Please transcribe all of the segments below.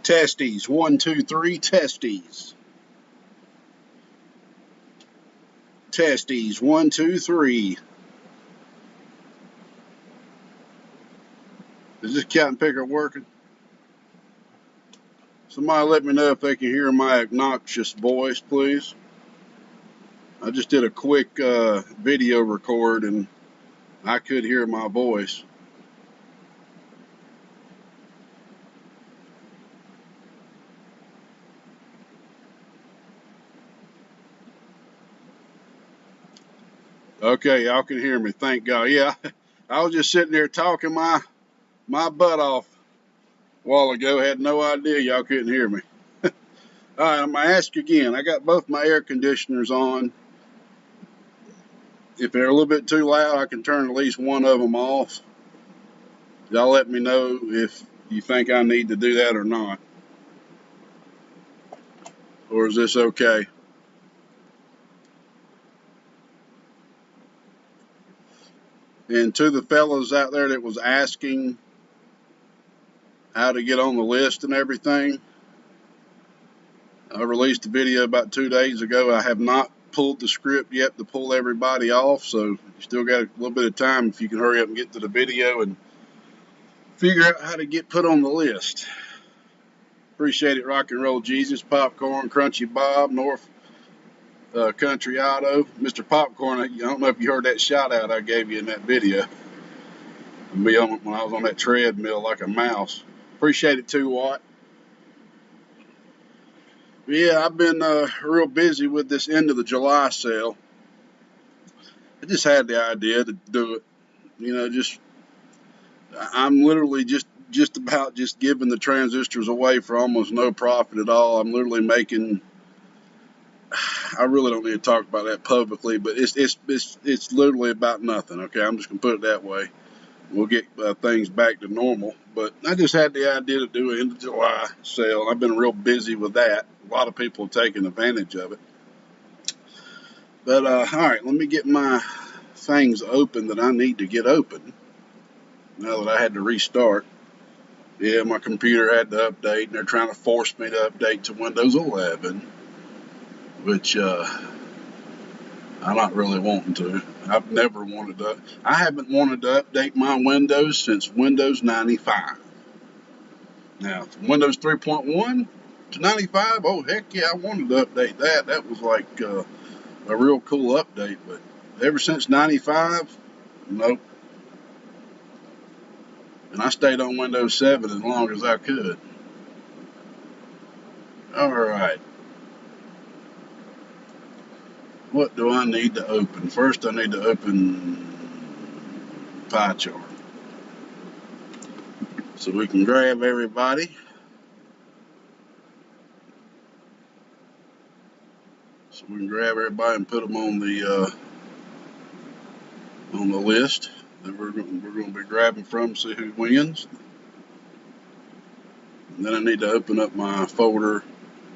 Testes, 1, 2, 3, testes. Testes, 1, 2, 3. Is this cat and picker working? Somebody let me know if they can hear my obnoxious voice, please. I just did a quick video record and I could hear my voice. Okay, y'all can hear me, thank God. Yeah, I was just sitting there talking my butt off a while ago. Had no idea y'all couldn't hear me. All right, I'm going to ask again. I got both my air conditioners on. If they're a little bit too loud, I can turn at least one of them off. Y'all let me know if you think I need to do that or not. Or is this okay? And to the fellas out there that was asking how to get on the list and everything, I released a video about 2 days ago. I have not pulled the script yet to pull everybody off, so you still got a little bit of time if you can hurry up and get to the video and figure out how to get put on the list. Appreciate it, Rock and Roll Jesus, Popcorn, Crunchy Bob, North Country Auto, Mr. Popcorn. I don't know if you heard that shout out I gave you in that video. Me when I was on that treadmill like a mouse. Appreciate it too, Watt. Yeah, I've been real busy with this end of the July sale. I just had the idea to do it. You know, I'm literally just about just giving the transistors away for almost no profit at all. I'm literally making. I really don't need to talk about that publicly, but it's literally about nothing. Okay, I'm just gonna put it that way. We'll get things back to normal. But I just had the idea to do an end of July sale. I've been real busy with that. A lot of people have taken advantage of it. But all right, let me get my things open that I need to get open. Now that I had to restart. Yeah, my computer had to update, and they're trying to force me to update to Windows 11, which I'm not really wanting to. I've never wanted to. I haven't wanted to update my Windows since Windows 95. Now, from Windows 3.1 to 95, oh, heck yeah, I wanted to update that. That was like a real cool update. But ever since 95, nope. And I stayed on Windows 7 as long as I could. All right. What do I need to open? First, I need to open pie chart. So we can grab everybody. So we can grab everybody and put them on the list that we're going to be grabbing from, see who wins. And then I need to open up my folder,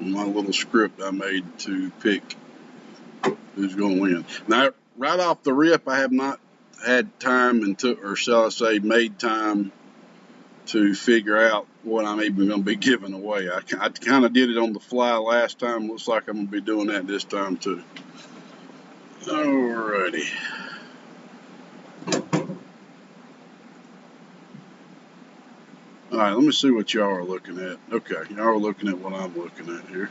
my little script I made to pick who's going to win. Now, right off the rip, I have not had time or shall I say, made time to figure out what I'm even going to be giving away. I kind of did it on the fly last time. Looks like I'm going to be doing that this time too. Alrighty. Alright, let me see what y'all are looking at. Okay, y'all are looking at what I'm looking at here.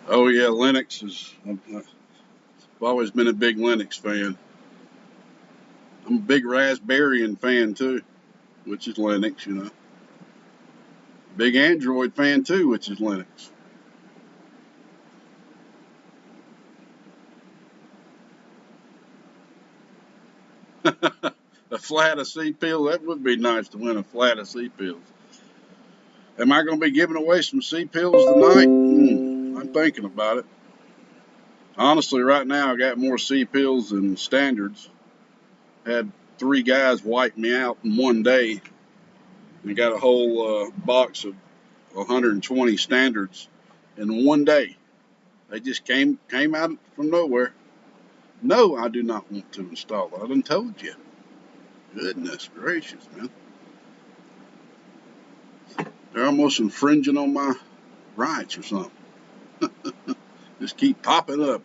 Oh yeah, Linux is... I've always been a big Linux fan. I'm a big Raspberry fan too, which is Linux, you know. Big Android fan too, which is Linux. A flat of C-pills, that would be nice to win a flat of C-pills. Am I going to be giving away some C-pills tonight? I'm thinking about it. Honestly, right now I got more C-pills than standards. Had 3 guys wipe me out in one day. And got a whole box of 120 standards in one day. They just came out from nowhere. No, I do not want to install it. I done told you. Goodness gracious, man. They're almost infringing on my rights or something. Just keep popping up.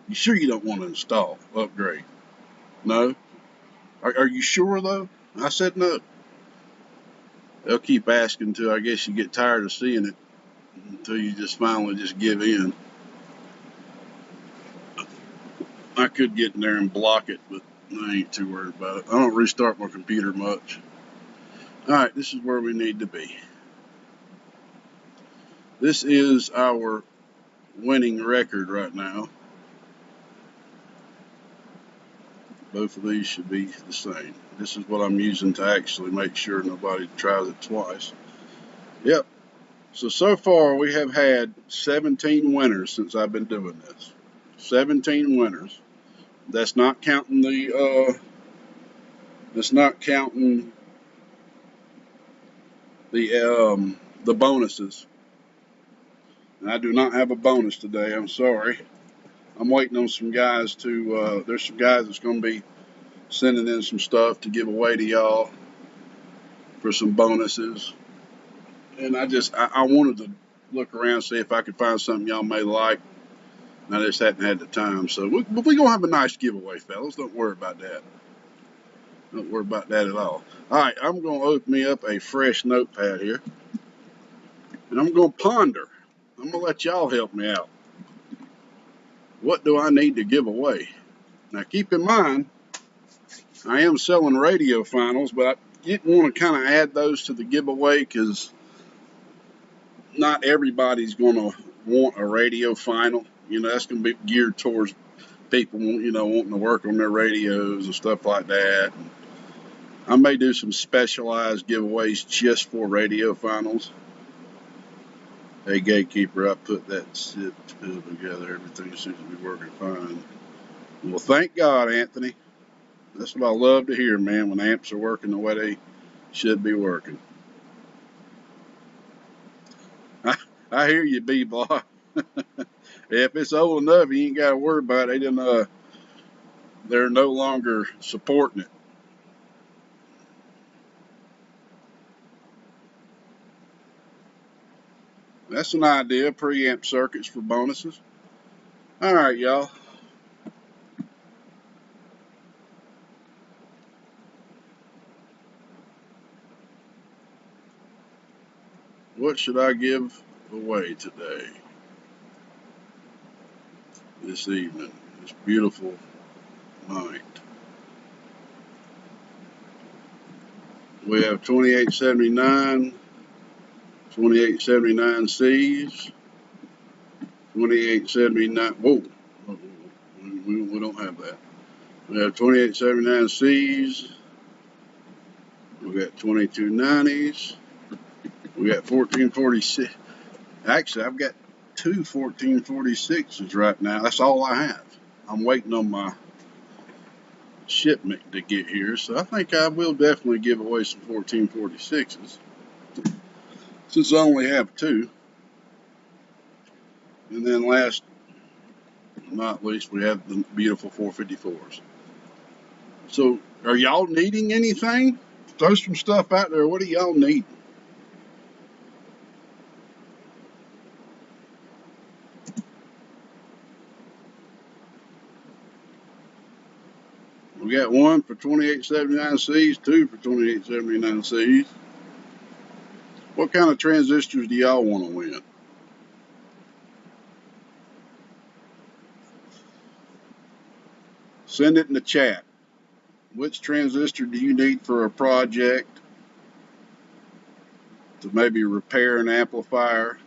You sure you don't want to install, upgrade? No? Are you sure though? I said no. They'll keep asking until I guess you get tired of seeing it, until you just finally just give in. I could get in there and block it, but I ain't too worried about it. I don't restart my computer much. Alright, this is where we need to be. This is our winning record right now. Both of these should be the same. This is what I'm using to actually make sure nobody tries it twice. Yep. So far we have had 17 winners since I've been doing this. 17 winners. That's not counting the bonuses. And I do not have a bonus today. I'm sorry. I'm waiting on some guys to. There's some guys that's going to be sending in some stuff to give away to y'all for some bonuses. And I wanted to look around, see if I could find something y'all may like. And I just hadn't had the time. So we're going to have a nice giveaway, fellas. Don't worry about that. Don't worry about that at all. All right, I'm going to open me up a fresh notepad here. And I'm going to ponder. I'm going to let y'all help me out. What do I need to give away? Now, keep in mind, I am selling radio finals, but I didn't want to kind of add those to the giveaway because not everybody's going to want a radio final. You know, that's going to be geared towards people, you know, wanting to work on their radios and stuff like that. I may do some specialized giveaways just for radio finals. Hey, gatekeeper, I put that zip together. Everything seems to be working fine. Well, thank God, Anthony. That's what I love to hear, man, when amps are working the way they should be working. I hear you, B-Block. If it's old enough, you ain't got to worry about it. They're no longer supporting it. That's an idea, preamp circuits for bonuses. All right, y'all. What should I give away today? This evening, this beautiful night. We have 2879, 2879Cs, 2879. Whoa, we don't have that. We have 2879Cs. We got 2290s. We got 1446. Actually, I've got two 1446s right now. That's all I have. I'm waiting on my shipment to get here, so I think I will definitely give away some 1446s since I only have two. And then last but not least, we have the beautiful 454s. So are y'all needing anything? Throw some stuff out there. What do y'all need? We got one for 2879Cs, two for 2879Cs. What kind of transistors do y'all want to win? Send it in the chat. Which transistor do you need for a project to maybe repair an amplifier?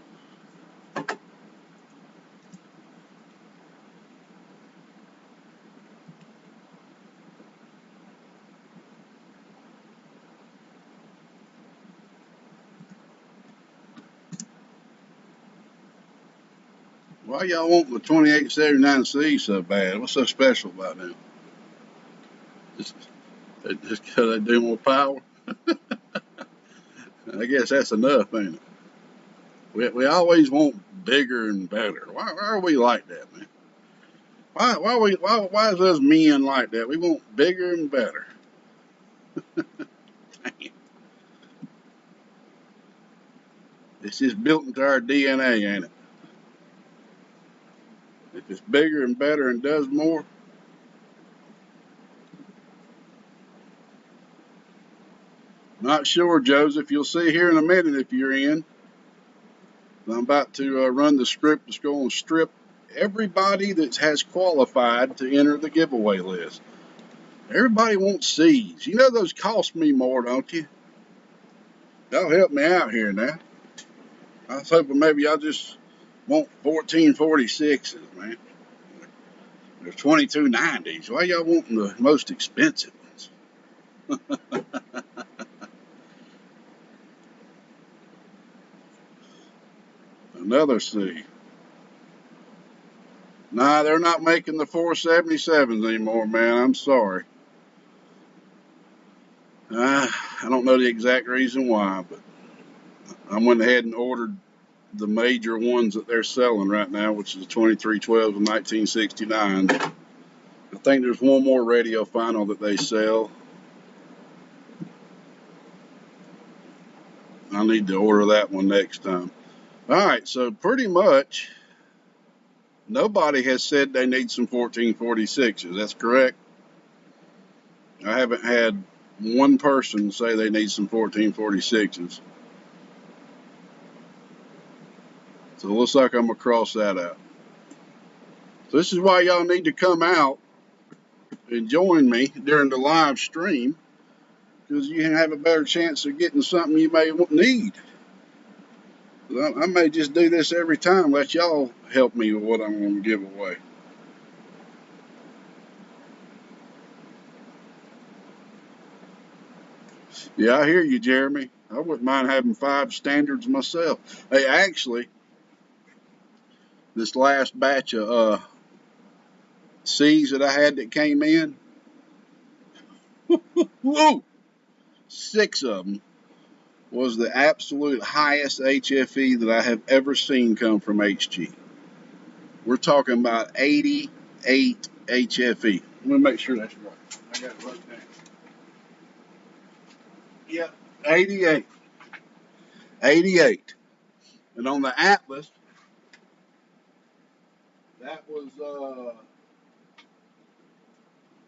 Why y'all want the 2879C so bad? What's so special about them? Just because they do more power? I guess that's enough, ain't it? We always want bigger and better. Why are we like that, man? Why is us men like that? We want bigger and better. It's just built into our DNA, ain't it? If it's bigger and better and does more, not sure, Joseph. You'll see here in a minute if you're in. I'm about to run the script that's going to strip everybody that has qualified to enter the giveaway list. Everybody wants seeds. You know those cost me more, don't you? Y'all help me out here now. I was hoping maybe y'all just want 1446s, man. There's 2290s. Why y'all wanting the most expensive ones? Another C. Nah, they're not making the 477s anymore, man. I'm sorry. I don't know the exact reason why, but I went ahead and ordered the major ones that they're selling right now, which is the 2312 and 1969. I think there's one more radio final that they sell. I need to order that one next time. All right, so pretty much nobody has said they need some 1446s. That's correct. I haven't had one person say they need some 1446s. So it looks like I'm going to cross that out. So this is why y'all need to come out and join me during the live stream, because you can have a better chance of getting something you may need. I may just do this every time, let y'all help me with what I'm going to give away. Yeah, I hear you, Jeremy. I wouldn't mind having 5 standards myself. Hey, actually, this last batch of C's that I had that came in, whoa, 6 of them was the absolute highest HFE that I have ever seen come from HG. We're talking about 88 HFE. Let me make sure that's right. I got it wrote down. Yeah, 88. 88. And on the Atlas, that was,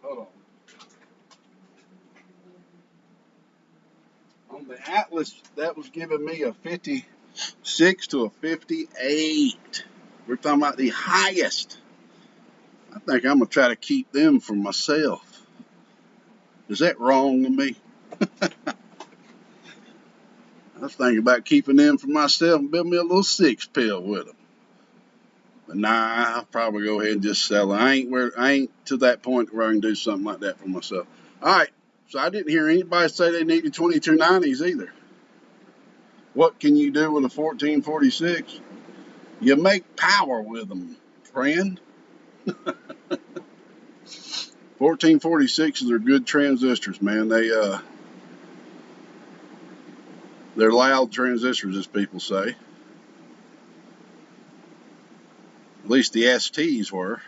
hold on. On the Atlas, that was giving me a 56 to a 58. We're talking about the highest. I think I'm going to try to keep them for myself. Is that wrong to me? I was thinking about keeping them for myself and build me a little 6-pill with them. But nah, I'll probably go ahead and just sell it. I ain't to that point where I can do something like that for myself. All right, so I didn't hear anybody say they needed 2290s either. What can you do with a 1446? You make power with them, friend. 1446s are good transistors, man. They're loud transistors, as people say. At least the STs were.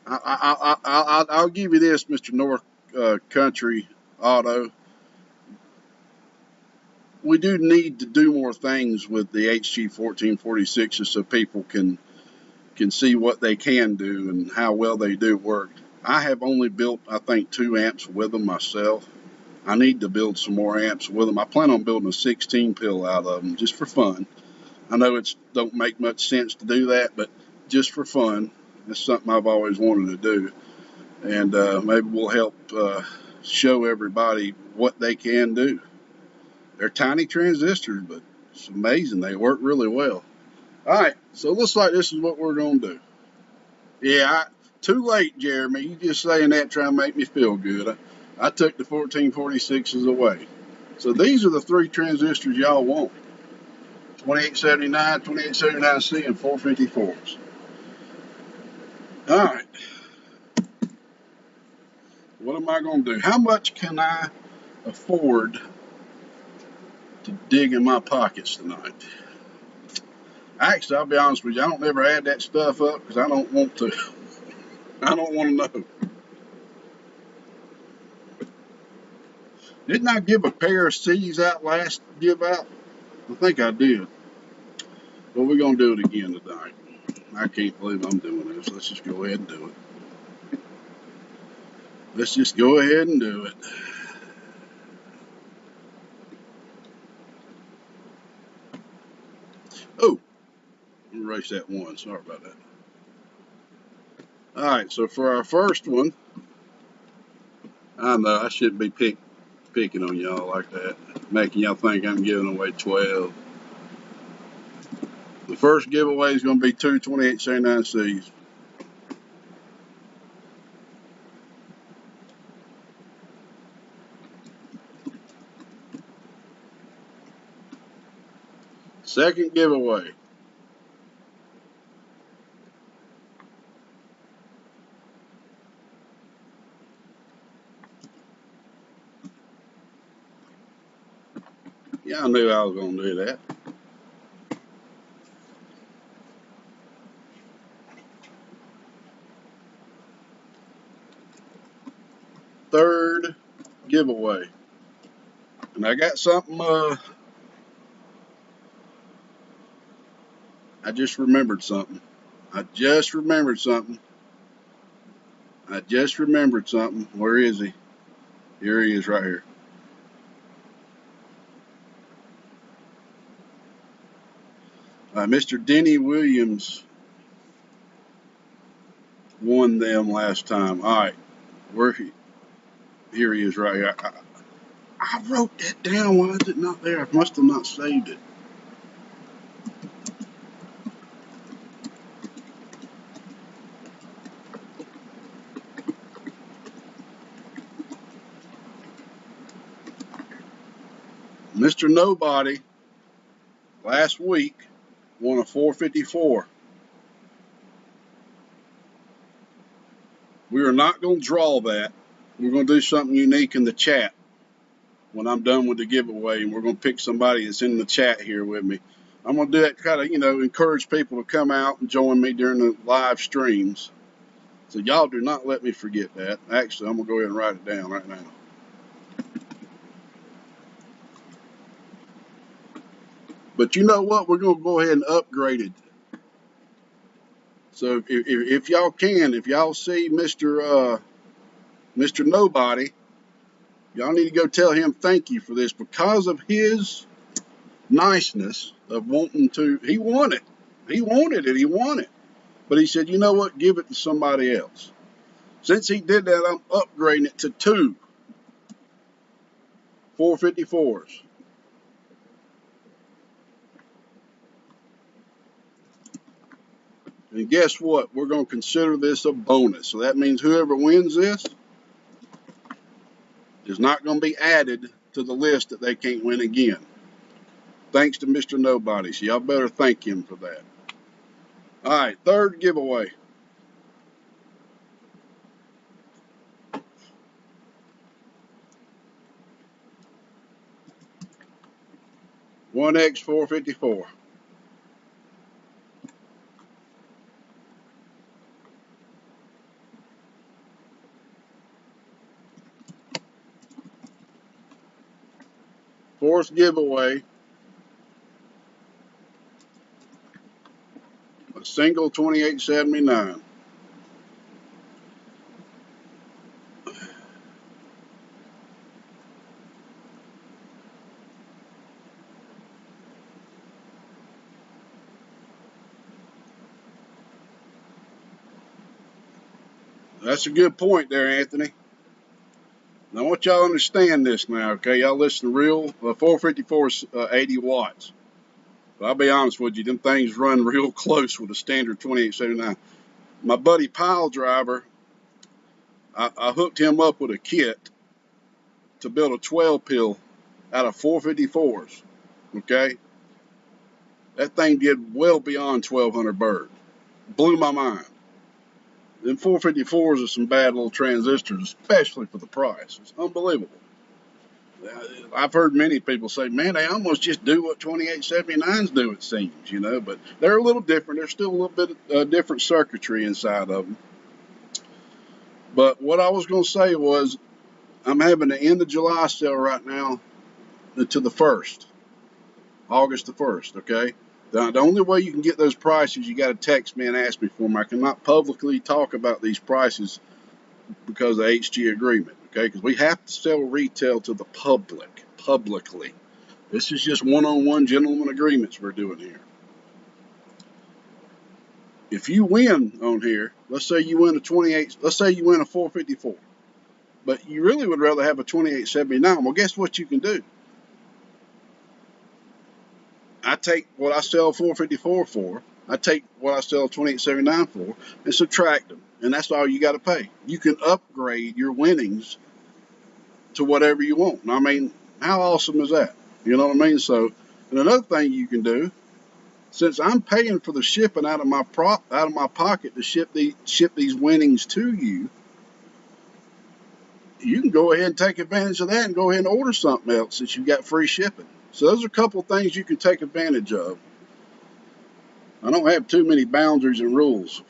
I'll give you this, Mr. North Country Auto. We do need to do more things with the HG 1446s so people can see what they can do and how well they do work. I have only built, I think, 2 amps with them myself. I need to build some more amps with them. I plan on building a 16-pill out of them just for fun. I know it don't make much sense to do that, but just for fun, it's something I've always wanted to do. And maybe we'll help show everybody what they can do. They're tiny transistors, but it's amazing. They work really well. All right, so it looks like this is what we're going to do. Yeah, too late, Jeremy. You just saying that trying to make me feel good. I took the 1446s away. So these are the 3 transistors y'all want. 2879, 2879C, and 454s. All right. What am I going to do? How much can I afford to dig in my pockets tonight? Actually, I'll be honest with you. I don't ever add that stuff up because I don't want to. I don't want to know. Didn't I give a pair of C's out last give out? I think I did. But we're going to do it again tonight. I can't believe I'm doing this. Let's just go ahead and do it. Let's just go ahead and do it. Oh, erase that one. Sorry about that. All right, so for our first one, I know I shouldn't be picking on y'all like that, making y'all think I'm giving away 12. The first giveaway is going to be two 2879Cs. Second giveaway. Yeah, I knew I was going to do that. Third giveaway. And I got something, I just remembered something. I just remembered something. Where is he? Here he is right here. Mr. Denny Williams won them last time. All right. Here he is right here. I wrote that down. Why is it not there? I must have not saved it. Mr. Nobody last week won a 454. We are not going to draw that. We're going to do something unique in the chat when I'm done with the giveaway, and we're going to pick somebody that's in the chat here with me. I'm going to do that to kind of, encourage people to come out and join me during the live streams. So y'all do not let me forget that. Actually, I'm going to go ahead and write it down right now. But you know what? We're going to go ahead and upgrade it. So if y'all can, if y'all see Mr. Nobody, y'all need to go tell him thank you for this because of his niceness of wanting to. He won it. He wanted it. He won it. But he said, you know what? Give it to somebody else. Since he did that, I'm upgrading it to two 454s. And guess what? We're going to consider this a bonus. So that means whoever wins this is not going to be added to the list that they can't win again. Thanks to Mr. Nobody. So y'all better thank him for that. All right, third giveaway. One X 454. Fourth giveaway. A single 2879. That's a good point there, Anthony. Now, I want y'all to understand this now, okay? Y'all listen to real. 454 is 80 watts. But I'll be honest with you, them things run real close with a standard 2879. My buddy Pile Driver, I hooked him up with a kit to build a 12 pill out of 454s, okay? That thing did well beyond 1,200 bird. Blew my mind. Them 454s are some bad little transistors, especially for the price. It's unbelievable. I've heard many people say, man, they almost just do what 2879s do, it seems, but they're a little different. There's still a little bit of different circuitry inside of them. But what I was going to say was, I'm having an end of July sale right now to the 1st. August the 1st, okay? The only way you can get those prices, you got to text me and ask me for them. I cannot publicly talk about these prices because of the HG agreement, okay? Because we have to sell retail to the public, publicly. This is just one-on-one gentleman agreements we're doing here. If you win on here, let's say you win a 28, let's say you win a 454, but you really would rather have a 2879. Well, guess what you can do? I take what I sell 454 for, I take what I sell 2879 for, and subtract them, and that's all you got to pay. You can upgrade your winnings to whatever you want. I mean, how awesome is that? You know what I mean? So, and another thing you can do, since I'm paying for the shipping out of my pocket to ship these winnings to you, you can go ahead and take advantage of that and go ahead and order something else since you got free shipping. So those are a couple of things you can take advantage of. I don't have too many boundaries and rules,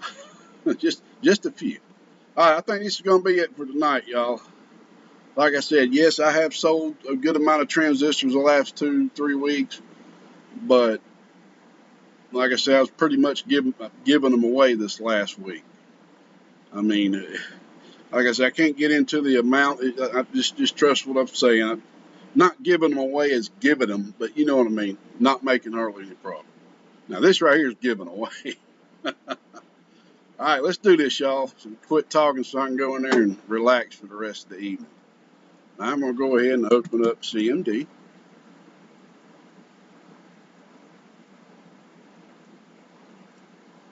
just a few. All right, I think this is going to be it for tonight, y'all. Like I said, yes, I have sold a good amount of transistors the last 2-3 weeks, but like I said, I was pretty much giving them away this last week. I mean, like I said, I can't get into the amount. I just trust what I'm saying. I'm not giving them away as giving them, but you know what I mean. Not making hardly any profit. Now this right here is giving away. All right, let's do this, y'all. So quit talking so I can go in there and relax for the rest of the evening. I'm going to go ahead and open up CMD.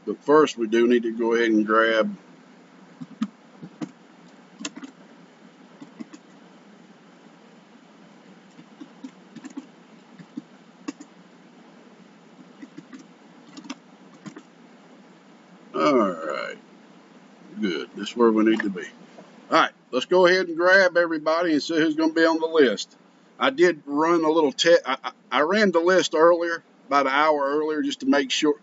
But first we do need to go ahead and grab Alright, good. This is where we need to be. Alright, let's go ahead and grab everybody and see who's going to be on the list. I did run a little test. I ran the list earlier, about an hour earlier, just to make sure.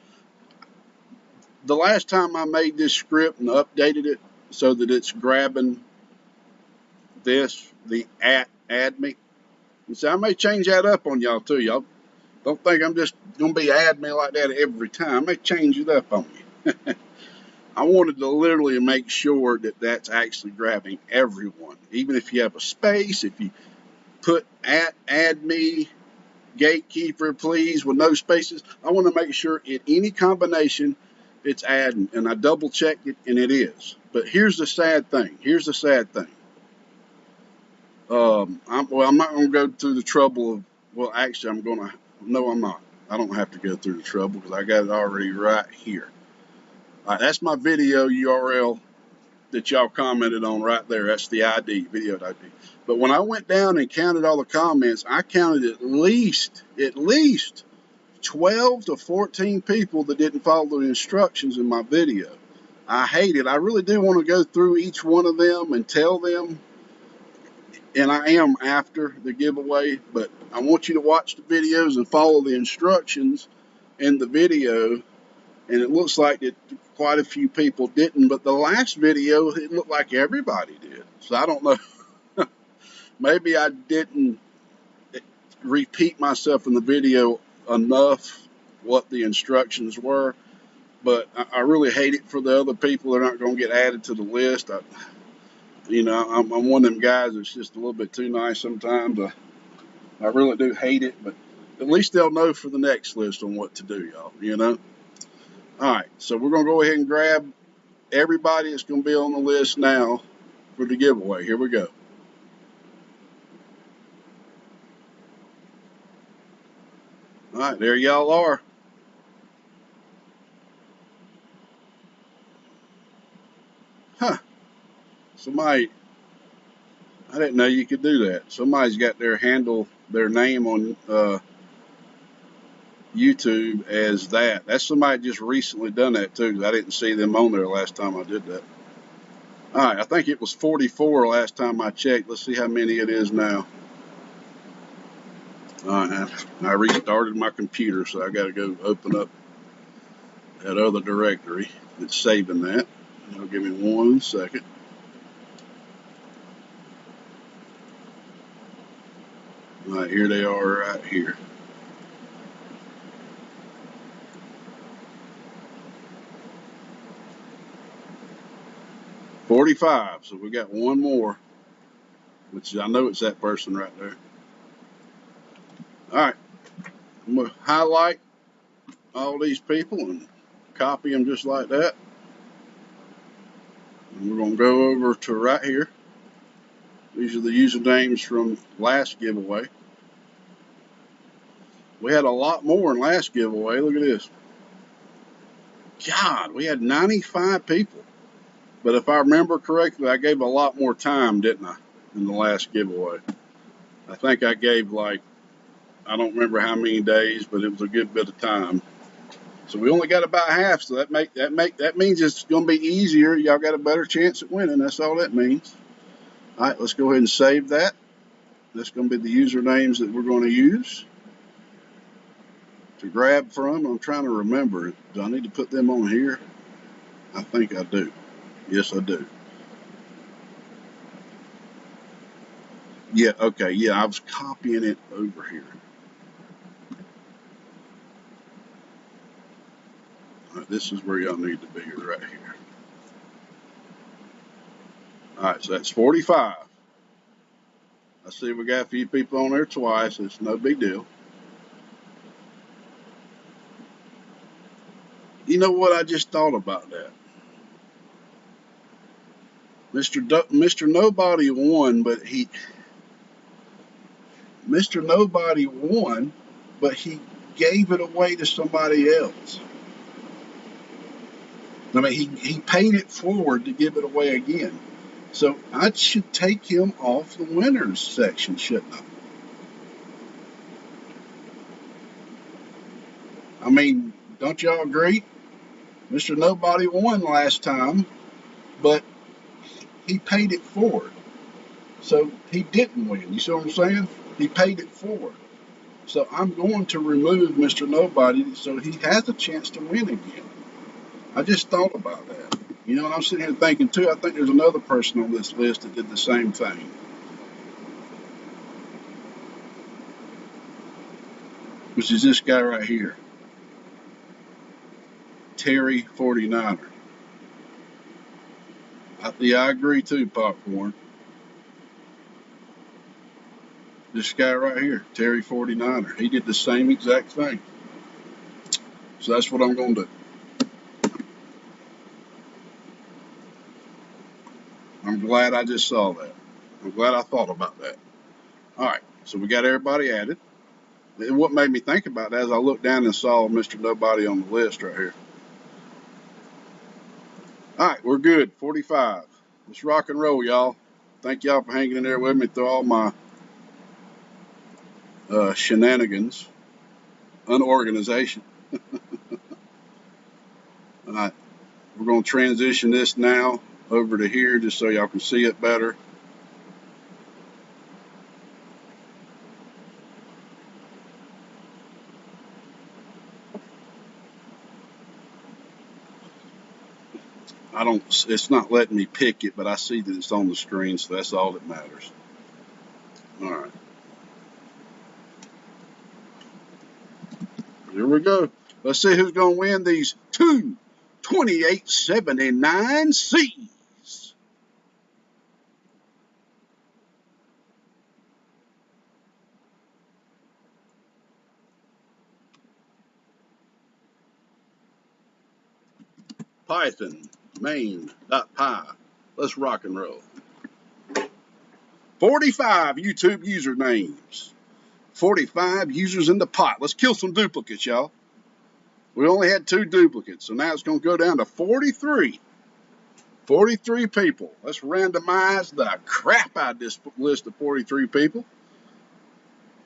The last time I made this script and updated it so that it's grabbing this, the add me. And so I may change that up on y'all too. Y'all don't think I'm just going to be add me like that every time. I may change it up on you. I wanted to literally make sure that that's actually grabbing everyone. Even if you have a space, if you put add me, gatekeeper, please, with no spaces, I want to make sure in any combination it's adding. And I double checked it, and it is. But here's the sad thing. I'm not going to go through the trouble of, well, actually, no, I'm not. I don't have to go through the trouble because I got it already right here. All right, that's my video URL that y'all commented on right there. That's the ID, video ID. But when I went down and counted all the comments, I counted at least 12 to 14 people that didn't follow the instructions in my video. I hate it. I really do want to go through each one of them and tell them, and I am after the giveaway, but I want you to watch the videos and follow the instructions in the video. And it looks like that quite a few people didn't, but the last video, it looked like everybody did. So I don't know. Maybe I didn't repeat myself in the video enough what the instructions were, but I really hate it for the other people. They're not going to get added to the list. I'm one of them guys that's just a little bit too nice sometimes. I really do hate it, but at least they'll know for the next list on what to do, y'all, All right, so we're going to go ahead and grab everybody that's going to be on the list now for the giveaway. Here we go. All right, there y'all are. Huh. Somebody, I didn't know you could do that. Somebody's got their name on YouTube as that. That's somebody just recently done that too. I didn't see them on there last time I did that. All right, I think it was 44 last time I checked. Let's see how many it is now. All right, I restarted my computer, so I got to go open up that other directory that's saving that. It'll give me 1 second. All right, here they are right here. 45. So we got one more, which I know it's that person right there. All right. I'm going to highlight all these people and copy them just like that. And we're going to go over to right here. These are the usernames from last giveaway. We had a lot more in last giveaway. Look at this. God, we had 95 people. But if I remember correctly, I gave a lot more time, didn't I, in the last giveaway? I think I gave I don't remember how many days, but it was a good bit of time. So we only got about half, so that means it's going to be easier. Y'all got a better chance at winning. That's all that means. All right, let's go ahead and save that. That's going to be the usernames that we're going to use to grab from. I'm trying to remember. Do I need to put them on here? I think I do. Yes, I do. Yeah, okay, yeah, I was copying it over here. All right, this is where y'all need to be, right here. All right, so that's 45. I see we got a few people on there twice. It's no big deal. You know what? I just thought about that. Mr. Nobody won, Mr. Nobody won, but he gave it away to somebody else. I mean, he paid it forward to give it away again. So I should take him off the winners section, shouldn't I? I mean, don't y'all agree? Mr. Nobody won last time, but he paid it forward. So he didn't win. You see what I'm saying? He paid it forward. So I'm going to remove Mr. Nobody so he has a chance to win again. I just thought about that. You know, and I'm sitting here thinking too, I think there's another person on this list that did the same thing. Which is this guy right here. Terry 49er. Yeah, I agree too, Popcorn. This guy right here, Terry 49er, he did the same exact thing. So that's what I'm going to do. I'm glad I just saw that. I'm glad I thought about that. All right, so we got everybody added. And what made me think about that is I looked down and saw Mr. Nobody on the list right here. All right, we're good. 45. Let's rock and roll, y'all. Thank y'all for hanging in there with me through all my shenanigans, unorganization. All right, we're going to transition this now over to here just so y'all can see it better. It's not letting me pick it, but I see that it's on the screen, so that's all that matters. All right. Here we go. Let's see who's going to win these two 2879Cs. Python, main.py. Let's rock and roll. 45 YouTube usernames. 45 users in the pot. Let's kill some duplicates, y'all. We only had 2 duplicates, so now it's going to go down to 43. 43 people. Let's randomize the crap out of this list of 43 people.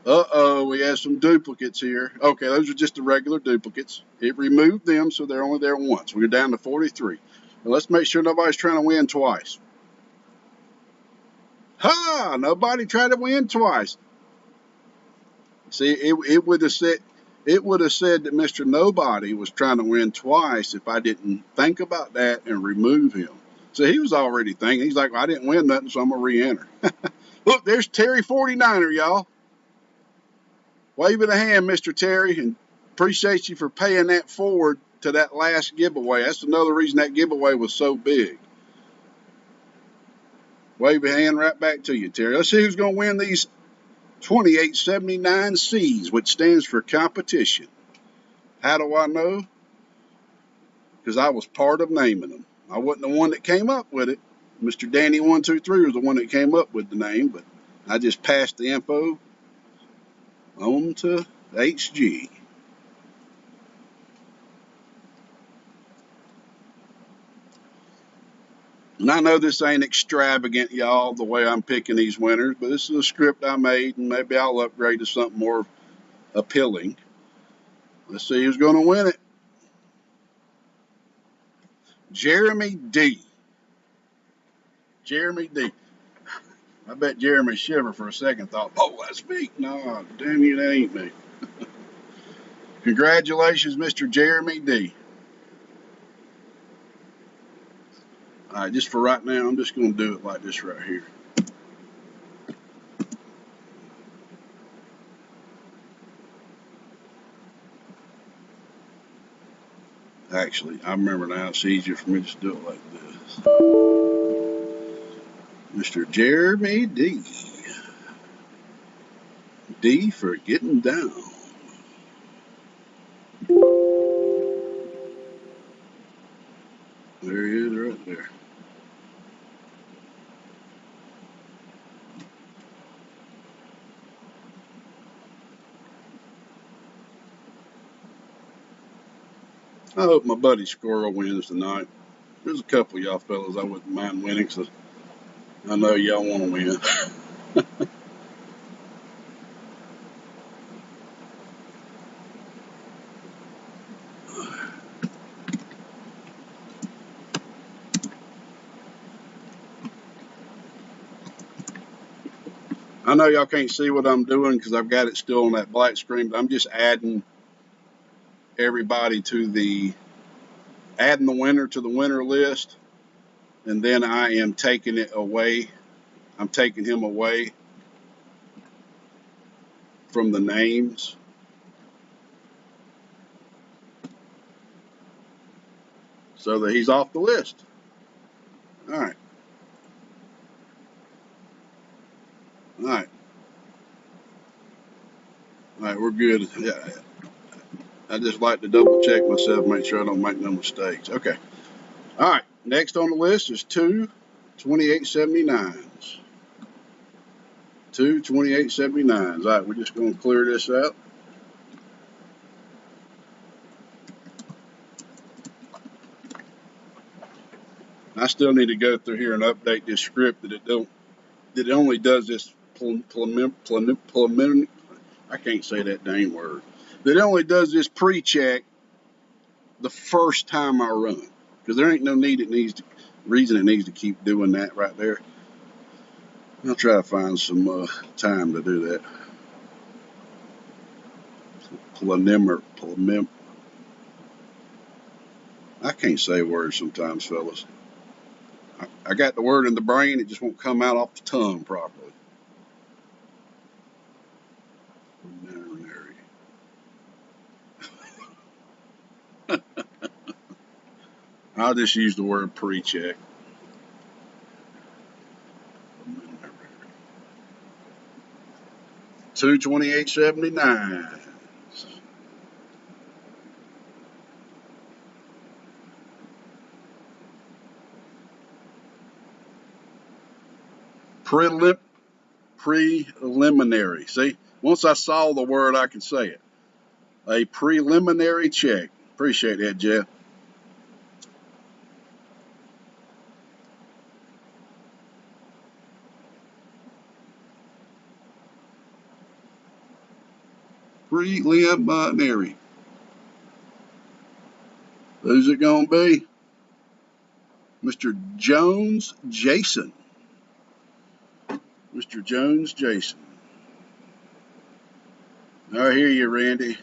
Uh-oh, we have some duplicates here. Okay, those are just the regular duplicates. It removed them, so they're only there once. We're down to 43. Now let's make sure nobody's trying to win twice. Ha! Nobody tried to win twice. See, it would have said that Mr. Nobody was trying to win twice if I didn't think about that and remove him. So he was already thinking. He's like, well, I didn't win nothing, so I'm going to re-enter. Look, there's Terry 49er, y'all. Waving a hand, Mr. Terry, and appreciate you for paying that forward to that last giveaway. That's another reason that giveaway was so big. Wave a hand right back to you, Terry. Let's see who's going to win these 2879 C's, which stands for competition. How do I know? Because I was part of naming them. I wasn't the one that came up with it. Mr. Danny 123 was the one that came up with the name, but I just passed the info on to HG. And I know this ain't extravagant, y'all, the way I'm picking these winners, but this is a script I made, and maybe I'll upgrade to something more appealing. Let's see who's going to win it. Jeremy D. Jeremy D. I bet Jeremy shivered for a second, thought, oh, that's me. No, damn you, that ain't me. Congratulations, Mr. Jeremy D. All right, just for right now, I'm just going to do it like this right here. Actually, I remember now, it's easier for me to just do it like this. Mr. Jeremy D. D for getting down. There he is right there. I hope my buddy Squirrel wins tonight. There's a couple of y'all fellas I wouldn't mind winning, because I know y'all want to win. I know y'all can't see what I'm doing because I've got it still on that black screen, but I'm just adding everybody to adding the winner to the winner list, and then I am taking it away. I'm taking him away from the names so that he's off the list. All right. All right. All right, we're good. Yeah, I just like to double check myself, make sure I don't make no mistakes. Okay. All right. Next on the list is two 2879s. Two 2879s. All right, we're just going to clear this out. I still need to go through here and update this script that it only does this I can't say that dang word. That it only does this pre-check the first time I run, because there ain't no reason it needs to keep doing that right there. I'll try to find some time to do that. I can't say words sometimes, fellas. I got the word in the brain, it just won't come out off the tongue properly. I'll just use the word pre-check. Two 2879s. Preliminary. See, once I saw the word, I can say it. A preliminary check. Appreciate that, Jeff. Preliminary. Who's it going to be? Mr. Jones Jason. Mr. Jones Jason. I hear you, Randy.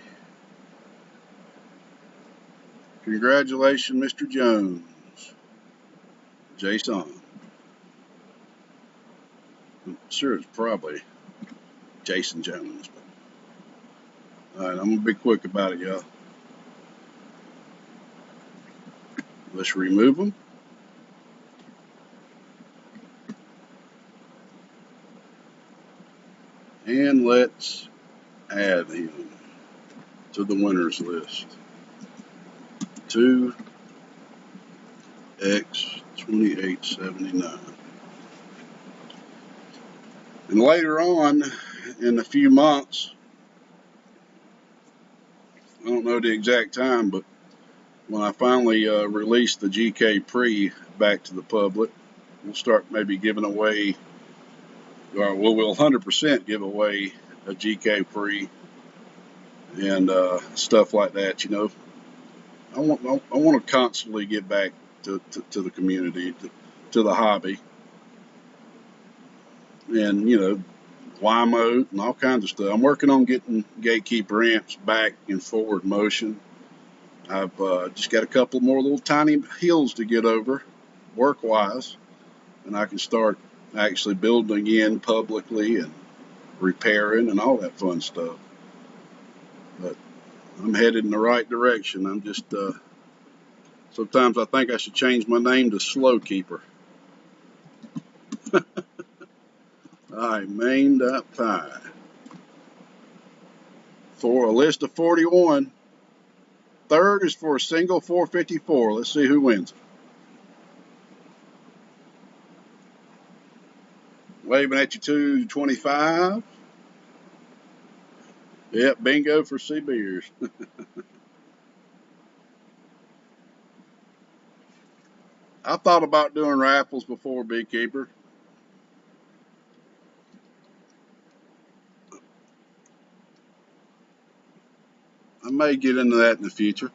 Congratulations, Mr. Jones. Jason. I'm sure it's probably Jason Jones. But, all right, I'm going to be quick about it, y'all. Let's remove them. And let's add him to the winners list. 2x2879. And later on, in a few months, I don't know the exact time, but when I finally release the GK Pre back to the public, we'll start maybe giving away, or we'll 100% give away a GK Pre and stuff like that. You know, I want to constantly get back to the community, to the hobby, and you know, Y-mode and all kinds of stuff. I'm working on getting Gatekeeper amps back in forward motion. I've just got a couple more little tiny hills to get over, work-wise, and I can start actually building again publicly and repairing and all that fun stuff. But I'm headed in the right direction. I'm just, sometimes I think I should change my name to Slow Keeper. All right, main.py. For a list of 41, third is for a single 454. Let's see who wins it. Waving at you 225. Yep, bingo for C Beers. I thought about doing raffles before, Beekeeper. I may get into that in the future.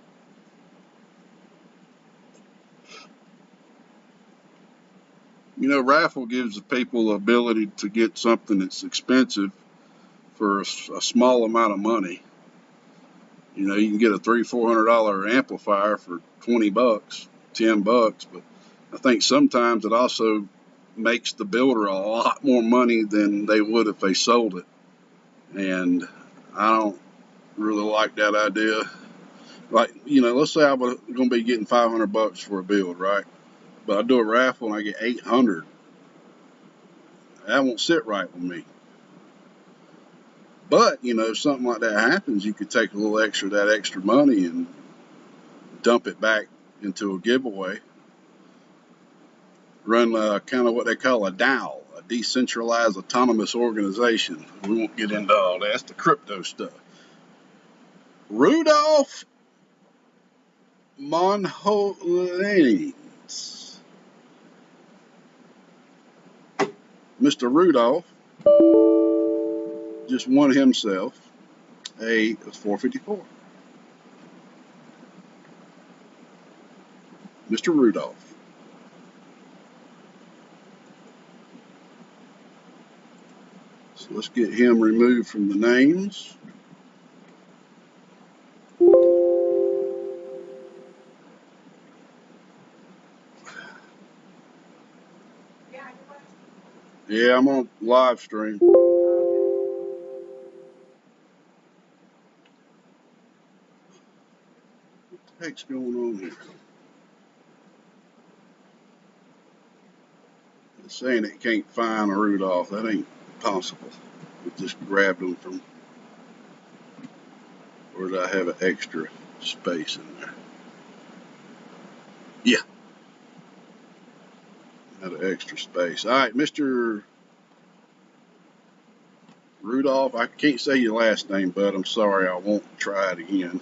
You know, raffle gives the people the ability to get something that's expensive for a small amount of money. You know, you can get a $300-400 amplifier for 20 bucks, 10 bucks, but I think sometimes it also makes the builder a lot more money than they would if they sold it. And I don't really like that idea. Like, you know, let's say I'm going to be getting 500 bucks for a build, right? But I do a raffle and I get 800. That won't sit right with me. But, you know, if something like that happens, you could take a little extra, that extra money and dump it back into a giveaway. Run kind of what they call a DAO, a decentralized autonomous organization. We won't get into all that. That's the crypto stuff. Rudolph Monholens. Mr. Rudolph just won himself a 454. Mr. Rudolph. So let's get him removed from the names. Yeah, I'm on live stream. What the heck's going on here? It's saying it can't find a Rudolph. That ain't possible. It just grabbed him from, or did I have an extra space in there? Yeah, I had an extra space. All right, Mr. Rudolph, I can't say your last name, bud. I'm sorry. I won't try it again.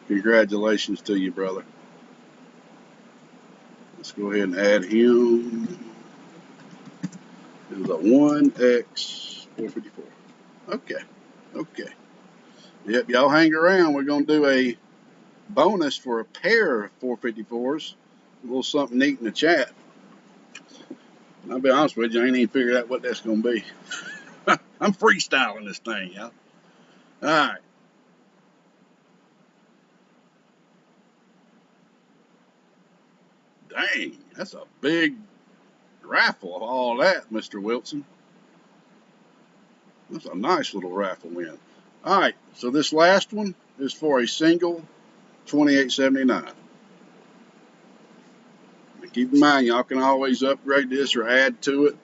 Congratulations to you, brother. Let's go ahead and add him. It was a 1x454. Okay. Okay. Yep, y'all hang around. We're going to do a bonus for a pair of 454s. A little something neat in the chat. And I'll be honest with you, I ain't even figured out what that's going to be. I'm freestyling this thing, y'all. All right. Dang, that's a big raffle of all that, Mr. Wilson. That's a nice little raffle win. All right, so this last one is for a single 2879. Keep in mind, y'all can always upgrade this or add to it.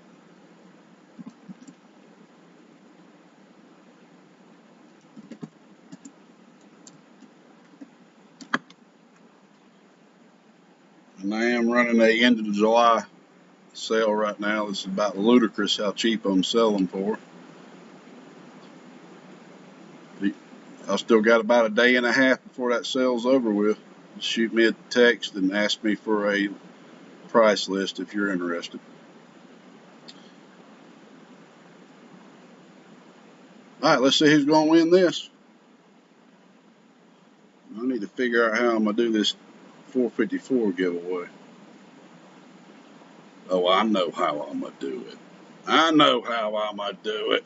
And I am running a end of July sale right now. It's about ludicrous how cheap I'm selling for. I still got about a day and a half before that sale's over with. Shoot me a text and ask me for a price list if you're interested. All right, let's see who's going to win this. I need to figure out how I'm going to do this 454 giveaway. Oh, I know how I'm going to do it. I know how I'm going to do it.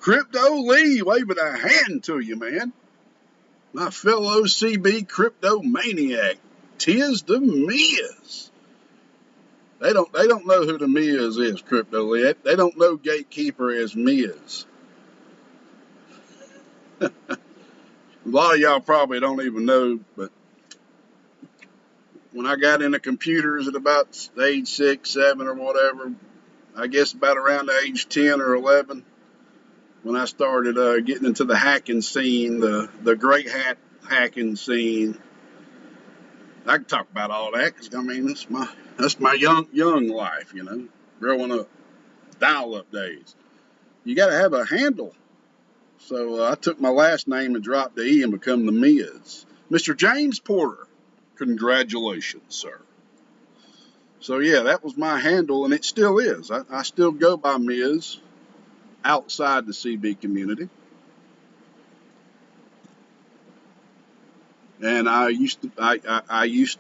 Crypto Lee, waving a hand to you, man. My fellow CB crypto maniac. Tis the Miz. They don't know who the Miz is, Crypto Lee. They don't know Gatekeeper as Miz. A lot of y'all probably don't even know, but when I got into computers at about age 6, 7 or whatever, I guess about around the age 10 or 11, when I started getting into the hacking scene, the great hat hacking scene. I can talk about all that because I mean that's my young life, you know, growing up, dial-up days. You got to have a handle. So I took my last name and dropped the E and become the Miz. Mr. James Porter, congratulations, sir. So yeah, that was my handle, and it still is. I still go by Miz outside the CB community. And I used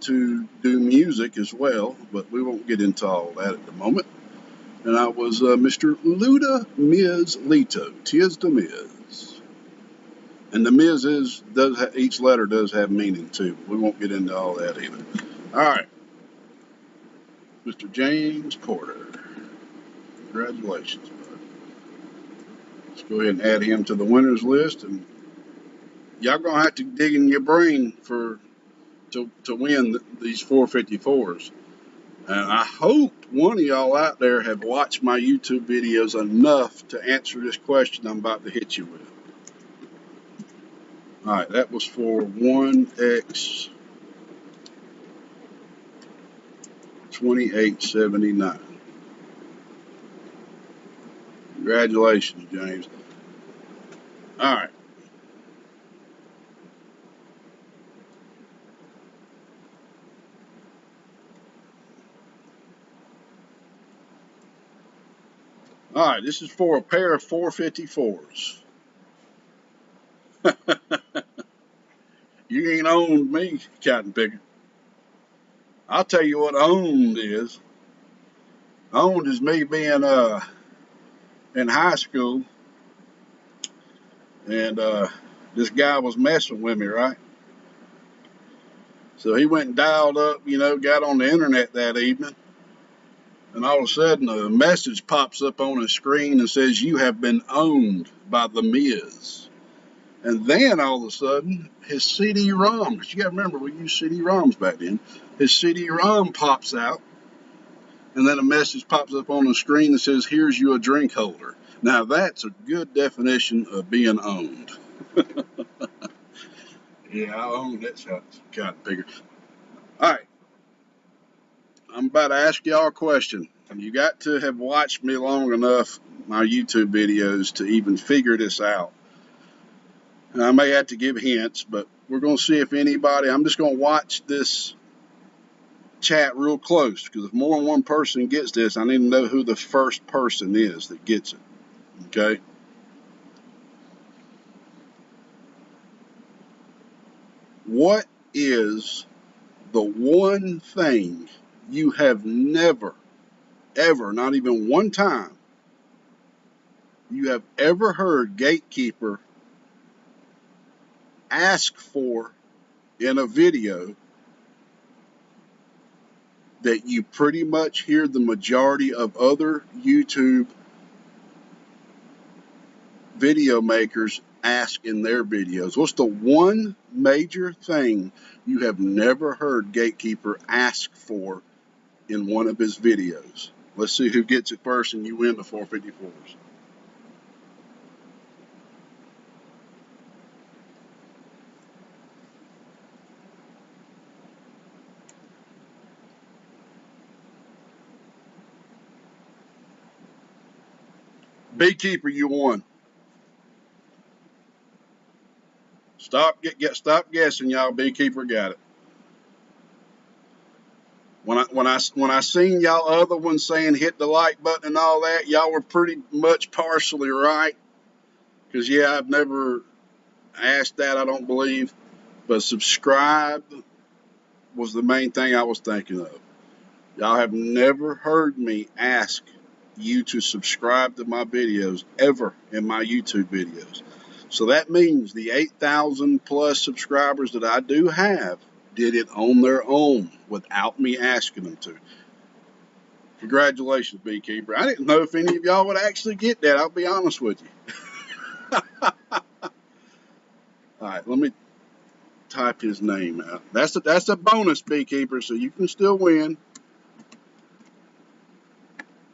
to do music as well, but we won't get into all that at the moment. And I was Mr. Luda Miz Lito, Tis the Miz. And the Miz each letter does have meaning too. We won't get into all that either. All right, Mr. James Porter, congratulations, bud. Let's go ahead and add him to the winners list, and y'all gonna have to dig in your brain to win these 454s. And I hope one of y'all out there have watched my YouTube videos enough to answer this question I'm about to hit you with. All right, that was for 1X 2879. Congratulations, James. All right. All right, this is for a pair of 454s. You ain't owned me, cotton picker. I'll tell you what owned is. Owned is me being in high school, and this guy was messing with me, right? So he went and dialed up, you know, got on the internet that evening, and all of a sudden a message pops up on his screen and says, "You have been owned by the Miz." And then all of a sudden, his CD-ROM, because you got to remember, we used CD-ROMs back then, his CD-ROM pops out, and then a message pops up on the screen that says, "Here's you a drink holder." Now, that's a good definition of being owned. Yeah, I own that cotton picker. All right, I'm about to ask y'all a question. You got to have watched me long enough, my YouTube videos, to even figure this out. And I may have to give hints, but we're going to see if anybody, I'm just going to watch this chat real close, because if more than one person gets this, I need to know who the first person is that gets it. Okay? What is the one thing you have never, ever, not even one time, you have ever heard Gatekeeper ask for in a video that you pretty much hear the majority of other YouTube video makers ask in their videos? What's the one major thing you have never heard Gatekeeper ask for in one of his videos? Let's see who gets it first, and you win the 454s. Beekeeper, you won. Stop guessing, y'all. Beekeeper got it. When I seen y'all other ones saying hit the like button and all that, y'all were pretty much partially right. Because yeah, I've never asked that, I don't believe, but subscribe was the main thing I was thinking of. Y'all have never heard me ask you to subscribe to my videos ever in my YouTube videos. So that means the 8,000 plus subscribers that I do have did it on their own without me asking them to. Congratulations, Beekeeper. I didn't know if any of y'all would actually get that. I'll be honest with you. All right, let me type his name out. That's a bonus, Beekeeper, so you can still win.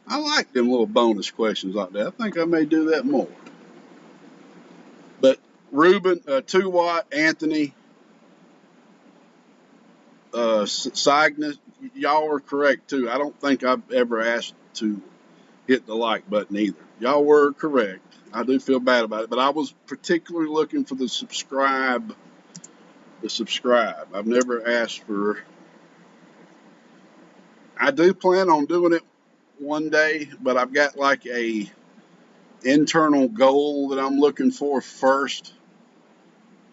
I like them little bonus questions like that. I think I may do that more. But Ruben, 2 Watt, Anthony, Cygnus, y'all were correct too. I don't think I've ever asked to hit the like button either. Y'all were correct. I do feel bad about it, but I was particularly looking for the subscribe. I've never asked for. I do plan on doing it one day, but I've got like a internal goal that I'm looking for first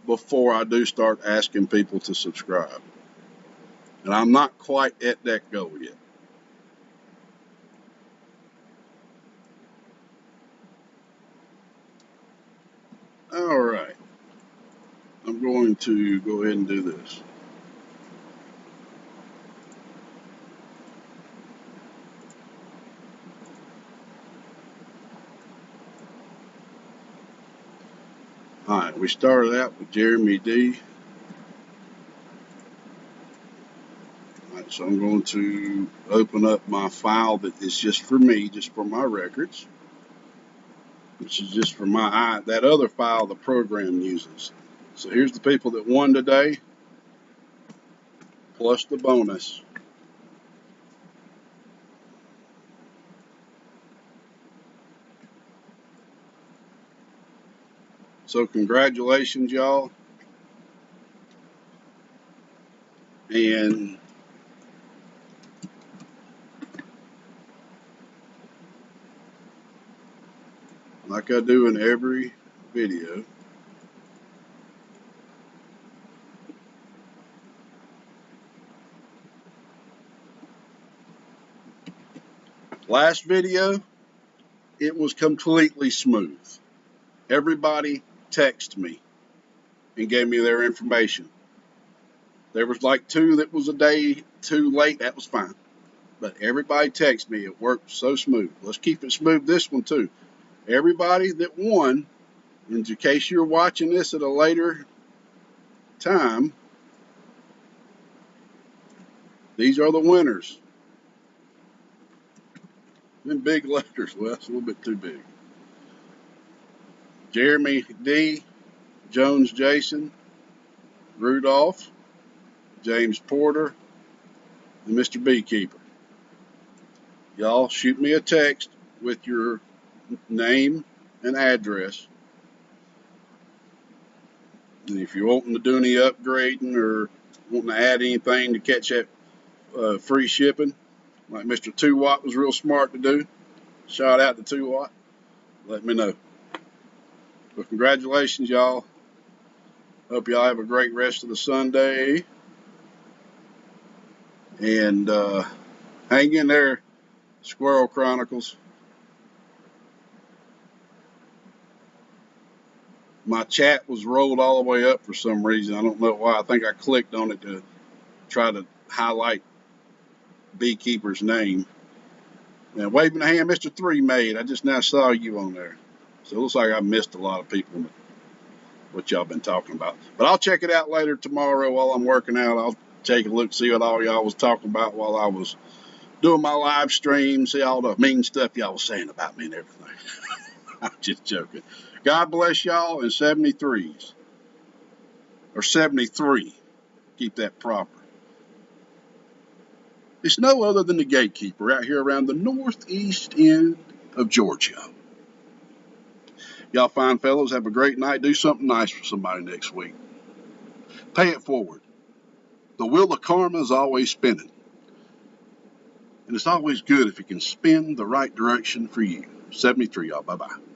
before I do start asking people to subscribe. And I'm not quite at that goal yet. All right. I'm going to go ahead and do this. All right. We started out with Jeremy D. All right, so I'm going to open up my file that is just for me, just for my records. Which is just for that other file the program uses. So here's the people that won today, plus the bonus. So congratulations, y'all. And like I do in every video, last video, it was completely smooth. Everybody texted me and gave me their information. There was like 2 that was a day too late. That was fine. But everybody texted me. It worked so smooth. Let's keep it smooth this one too. Everybody that won, in case you're watching this at a later time, these are the winners. In big letters. Well, that's a little bit too big. Jeremy D, Jones Jason, Rudolph, James Porter, and Mr. Beekeeper. Y'all shoot me a text with your name and address. And if you're wanting to do any upgrading or wanting to add anything to catch that free shipping, like Mr. 2 Watt was real smart to do, shout out to 2 Watt, let me know. Well, congratulations, y'all. Hope y'all have a great rest of the Sunday. And hang in there, Squirrel Chronicles. My chat was rolled all the way up for some reason. I don't know why. I think I clicked on it to try to highlight Beekeeper's name. And waving a hand, Mr. 3 Made. I just now saw you on there. So it looks like I missed a lot of people, what y'all been talking about. But I'll check it out later tomorrow while I'm working out. I'll take a look, see what all y'all was talking about while I was doing my live stream, see all the mean stuff y'all was saying about me and everything. I'm just joking. God bless y'all in 73s. Or 73. Keep that proper. It's no other than the Gatekeeper out here around the northeast end of Georgia. Y'all fine fellows, have a great night. Do something nice for somebody next week. Pay it forward. The wheel of karma is always spinning. And it's always good if it can spin the right direction for you. 73, y'all. Bye-bye.